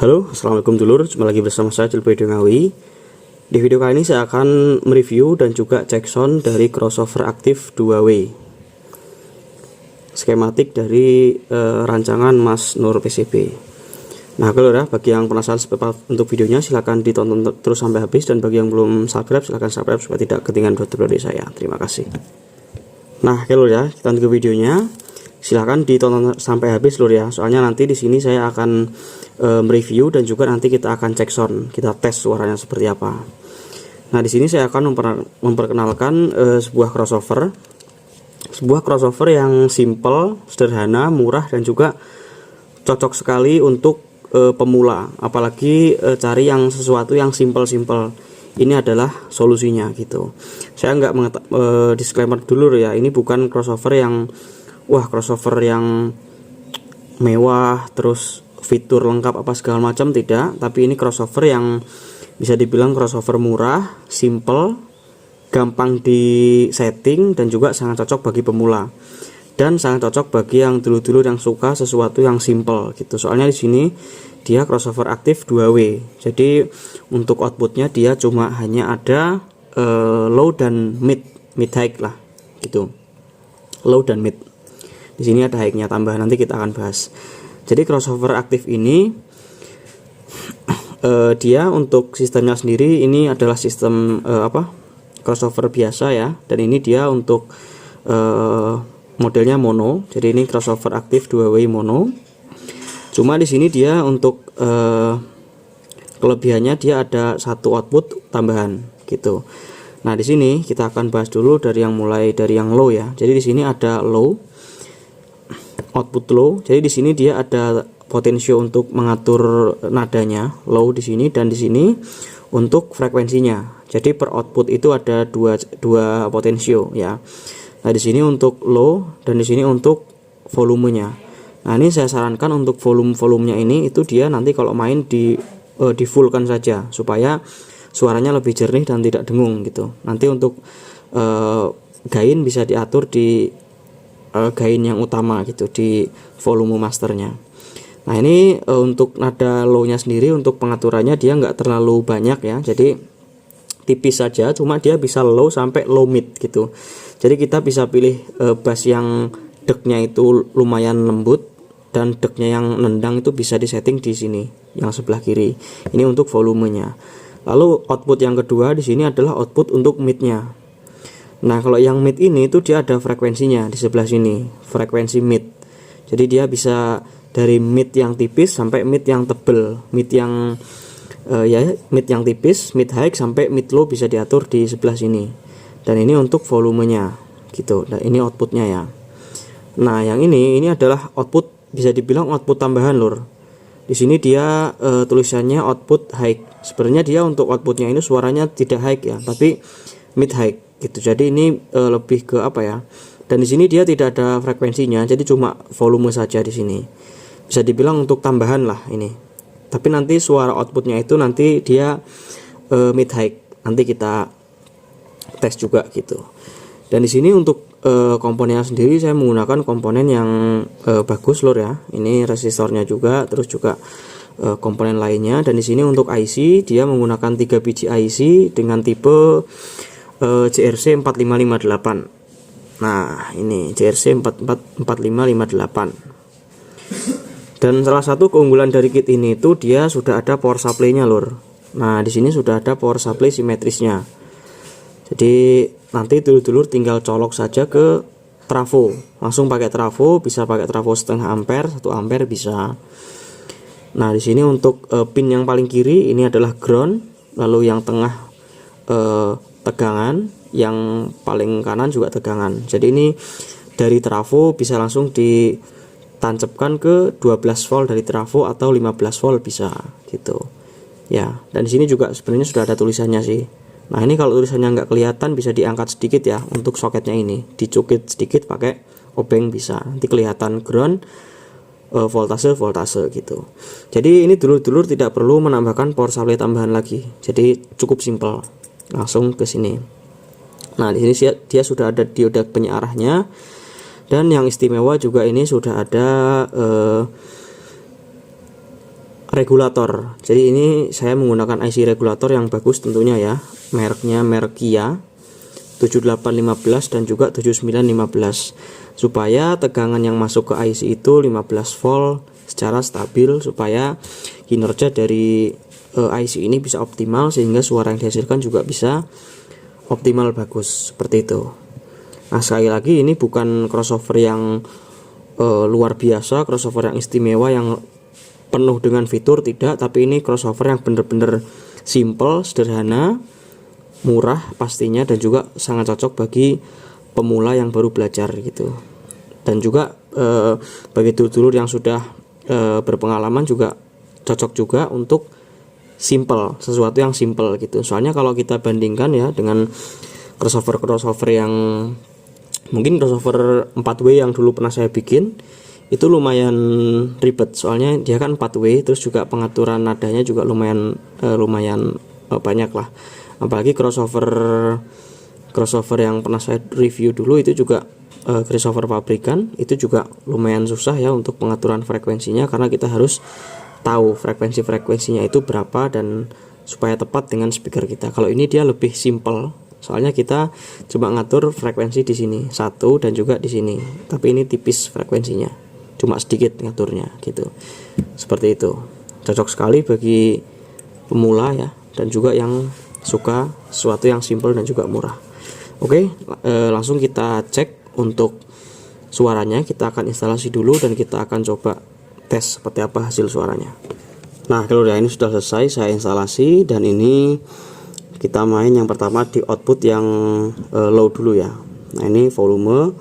Halo, assalamualaikum dulur. Jumpa lagi bersama saya Cilpedo Ngawi. Di video kali ini saya akan mereview dan juga cek sound dari crossover aktif 2W. Skematik dari rancangan Mas Nur PCB. Nah, kalau ya, bagi yang penasaran untuk videonya silahkan ditonton terus sampai habis, dan bagi yang belum subscribe silahkan subscribe supaya tidak ketinggalan video dari saya. Terima kasih. Nah, kalau ya, kita lanjut ke videonya. Silahkan ditonton sampai habis lur ya, soalnya nanti di sini saya akan mereview dan juga nanti kita akan cek sound, kita tes suaranya seperti apa. Nah, di sini saya akan memperkenalkan sebuah crossover yang simple, sederhana, murah, dan juga cocok sekali untuk pemula, apalagi cari yang sesuatu yang simple. Ini adalah solusinya gitu. Saya nggak disclaimer dulu ya, ini bukan crossover yang crossover yang mewah terus fitur lengkap apa segala macam, tidak, tapi ini crossover yang bisa dibilang crossover murah, simple, gampang di setting, dan juga sangat cocok bagi pemula dan sangat cocok bagi yang dulu-dulu yang suka sesuatu yang simple gitu. Soalnya di sini dia crossover aktif 2W, jadi untuk outputnya dia cuma hanya ada low dan mid high lah gitu, low dan mid. Di sini ada high-nya tambahan, nanti kita akan bahas. Jadi crossover aktif ini dia untuk sistemnya sendiri ini adalah sistem crossover biasa ya, dan ini dia untuk modelnya mono. Jadi ini crossover aktif 2W mono. Cuma di sini dia untuk kelebihannya dia ada satu output tambahan gitu. Nah, di sini kita akan bahas dulu dari yang mulai dari yang low ya. Jadi di sini ada low, output low. Jadi di sini dia ada potensio untuk mengatur nadanya low di sini, dan di sini untuk frekuensinya. Jadi per output itu ada dua potensio ya. Nah, di sini untuk low dan di sini untuk volumenya. Nah, ini saya sarankan untuk volumenya ini itu dia nanti kalau main di fullkan saja supaya suaranya lebih jernih dan tidak dengung gitu. Nanti untuk gain bisa diatur di gain yang utama gitu di volume masternya. Nah, ini untuk nada low-nya sendiri untuk pengaturannya dia nggak terlalu banyak ya, jadi tipis saja, cuma dia bisa low sampai low mid gitu. Jadi kita bisa pilih bass yang deknya itu lumayan lembut dan deknya yang nendang itu bisa disetting di sini yang sebelah kiri. Ini untuk volumenya. Lalu output yang kedua di sini adalah output untuk midnya. Nah, kalau yang mid ini itu dia ada frekuensinya di sebelah sini, frekuensi mid. Jadi dia bisa dari mid yang tipis sampai mid yang tebel, mid yang mid yang tipis, mid high sampai mid low bisa diatur di sebelah sini. Dan ini untuk volumenya gitu. Dan ini outputnya ya. Nah, yang ini adalah output, bisa dibilang output tambahan lur. Di sini dia tulisannya output high. Sebenarnya dia untuk outputnya ini suaranya tidak high ya, tapi mid high gitu. Jadi ini lebih ke apa ya, dan di sini dia tidak ada frekuensinya, jadi cuma volume saja di sini. Bisa dibilang untuk tambahan lah ini, tapi nanti suara outputnya itu nanti dia mid high, nanti kita tes juga gitu. Dan di sini untuk komponennya sendiri saya menggunakan komponen yang bagus lor ya. Ini resistornya juga, terus juga komponen lainnya. Dan di sini untuk IC dia menggunakan 3 biji IC dengan tipe JRC 4558. Nah, ini JRC 4558. Dan salah satu keunggulan dari kit ini itu dia sudah ada power supply-nya lur. Nah, di sini sudah ada power supply simetrisnya. Jadi nanti dulur-dulur tinggal colok saja ke trafo. Langsung pakai trafo, bisa pakai trafo setengah ampere, 1 ampere bisa. Nah, di sini untuk pin yang paling kiri ini adalah ground, lalu yang tengah tegangan, yang paling kanan juga tegangan. Jadi ini dari trafo bisa langsung ditancapkan ke 12 volt dari trafo atau 15 volt bisa gitu ya. Dan di sini juga sebenarnya sudah ada tulisannya sih. Nah, ini kalau tulisannya nggak kelihatan bisa diangkat sedikit ya, untuk soketnya ini dicukit sedikit pakai obeng bisa, nanti kelihatan ground, voltase gitu. Jadi ini dulur-dulur tidak perlu menambahkan power supply tambahan lagi, jadi cukup simpel, langsung ke sini. Nah, di sini dia sudah ada dioda penyearahnya, dan yang istimewa juga ini sudah ada regulator. Jadi ini saya menggunakan IC regulator yang bagus tentunya ya. Mereknya merek Kia 7815 dan juga 7915, supaya tegangan yang masuk ke IC itu 15 volt secara stabil, supaya kinerja dari IC ini bisa optimal, sehingga suara yang dihasilkan juga bisa optimal bagus seperti itu. Nah, sekali lagi ini bukan crossover yang luar biasa, crossover yang istimewa yang penuh dengan fitur, tidak, tapi ini crossover yang benar-benar simple, sederhana, murah pastinya, dan juga sangat cocok bagi pemula yang baru belajar gitu. Dan juga bagi dulur-dulur yang sudah berpengalaman juga cocok juga untuk simple, sesuatu yang simple gitu. Soalnya kalau kita bandingkan ya dengan crossover yang mungkin crossover 4W yang dulu pernah saya bikin, itu lumayan ribet, soalnya dia kan 4W, terus juga pengaturan nadanya juga lumayan banyak lah. Apalagi crossover yang pernah saya review dulu itu juga crossover pabrikan, itu juga lumayan susah ya untuk pengaturan frekuensinya, karena kita harus tahu frekuensinya itu berapa dan supaya tepat dengan speaker kita. Kalau ini dia lebih simple, soalnya kita cuma ngatur frekuensi di sini satu dan juga di sini, tapi ini tipis frekuensinya, cuma sedikit ngaturnya gitu. Seperti itu, cocok sekali bagi pemula ya, dan juga yang suka sesuatu yang simple dan juga murah. Oke, langsung kita cek untuk suaranya. Kita akan instalasi dulu dan kita akan coba tes seperti apa hasil suaranya. Nah, kalau udah ini sudah selesai saya instalasi, dan ini kita main yang pertama di output yang low dulu ya. Nah, ini volume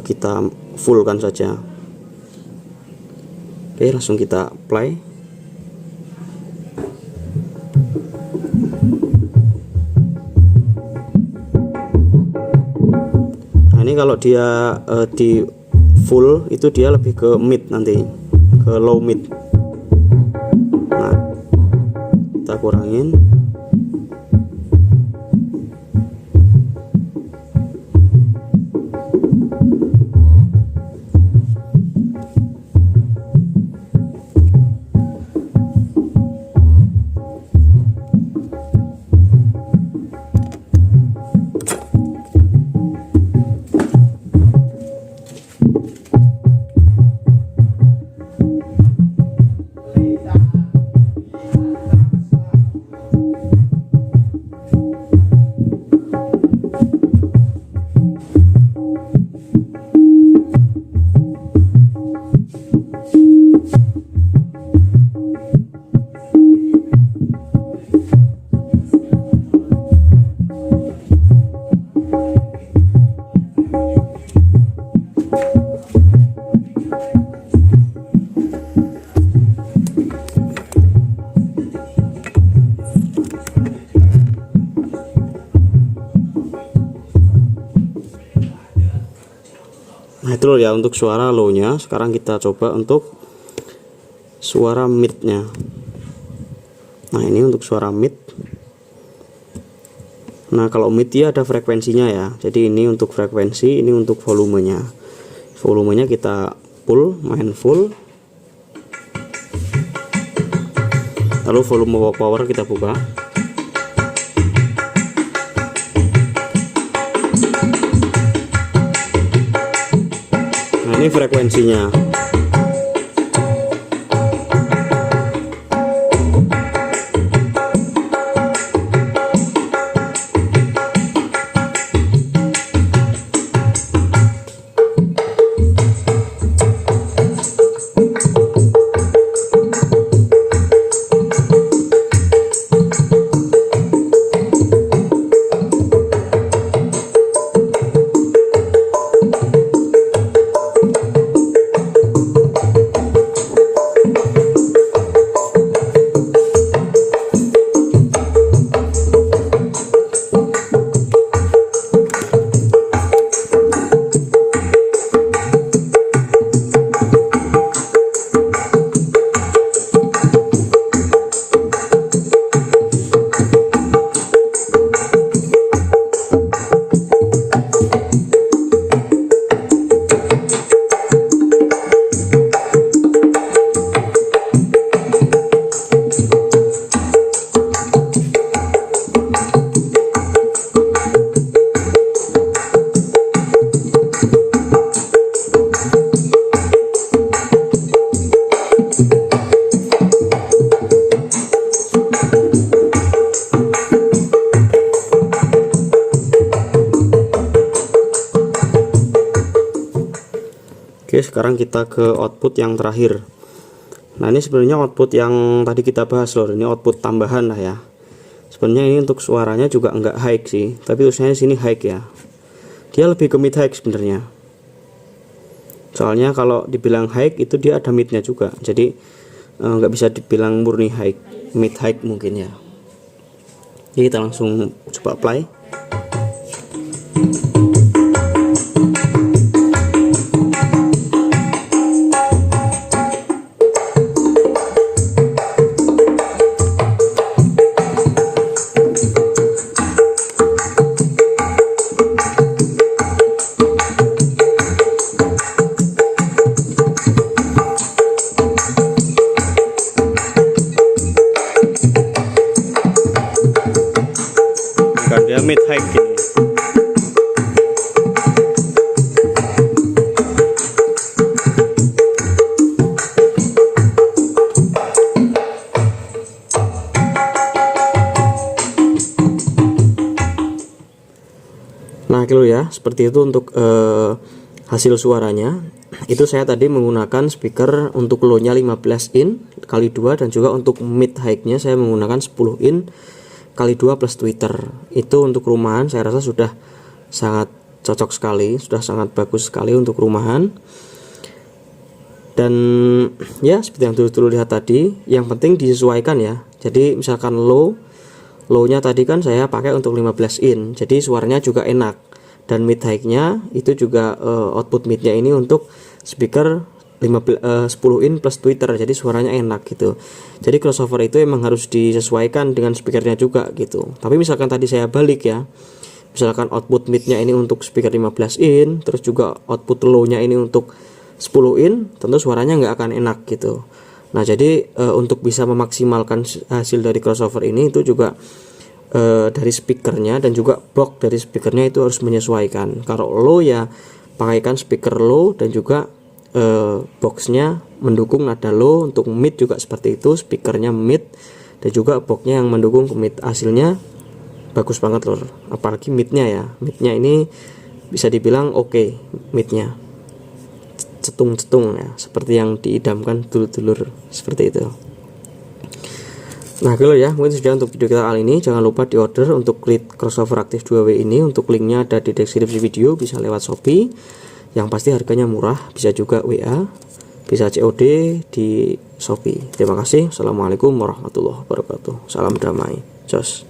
kita fullkan saja. Oke, langsung kita play. Nah, ini kalau dia di full itu dia lebih ke mid, nanti ke low mid. Nah, kita kurangin. Nah, itu loh ya untuk suara low nya. Sekarang kita coba untuk suara mid nya. Nah, ini untuk suara mid. Nah, kalau mid ya ada frekuensinya ya, jadi ini untuk frekuensi, ini untuk volumenya. Volumenya kita main full, lalu volume power kita buka. Nah, ini frekuensinya. sekarang kita ke output yang terakhir. Nah, ini sebenarnya output yang tadi kita bahas loh, ini output tambahan lah ya. Sebenarnya ini untuk suaranya juga enggak high sih, tapi tulisannya sini high ya. Dia lebih ke mid high sebenarnya. Soalnya kalau dibilang high itu dia ada midnya juga, jadi nggak bisa dibilang murni high, mid high mungkin ya. Jadi kita langsung coba play. Dia mid high gini. Nah gitu ya, seperti itu untuk hasil suaranya. Itu saya tadi menggunakan speaker untuk low nya 15 in kali 2, dan juga untuk mid high nya saya menggunakan 10 in kali 2 plus tweeter. Itu untuk rumahan saya rasa sudah sangat cocok sekali, sudah sangat bagus sekali untuk rumahan. Dan ya seperti yang dulu lihat tadi, yang penting disesuaikan ya. Jadi misalkan low nya tadi kan saya pakai untuk 15 in, jadi suaranya juga enak. Dan mid high nya itu juga output mid nya ini untuk speaker 10 in plus tweeter, jadi suaranya enak gitu. Jadi crossover itu emang harus disesuaikan dengan speakernya juga gitu. Tapi misalkan tadi saya balik ya, misalkan output mid nya ini untuk speaker 15 in, terus juga output low nya ini untuk 10 in, tentu suaranya nggak akan enak gitu. Nah jadi untuk bisa memaksimalkan hasil dari crossover ini itu juga dari speakernya dan juga box dari speakernya itu harus menyesuaikan. Kalau low ya pakaikan speaker low, dan juga boxnya mendukung nada low. Untuk mid juga seperti itu, speakernya mid dan juga boxnya yang mendukung ke mid. Hasilnya bagus banget loh, apalagi midnya ya. Midnya ini bisa dibilang oke, midnya cetung-cetung ya, seperti yang diidamkan dulur-dulur seperti itu. Nah gitu ya, mungkin sudah untuk video kita kali ini. Jangan lupa di order untuk klik crossover aktif 2W ini. Untuk linknya ada di deskripsi video, bisa lewat Shopee. Yang pasti harganya murah, bisa juga WA, bisa COD di Shopee. Terima kasih. Assalamualaikum warahmatullahi wabarakatuh. Salam damai. Jos.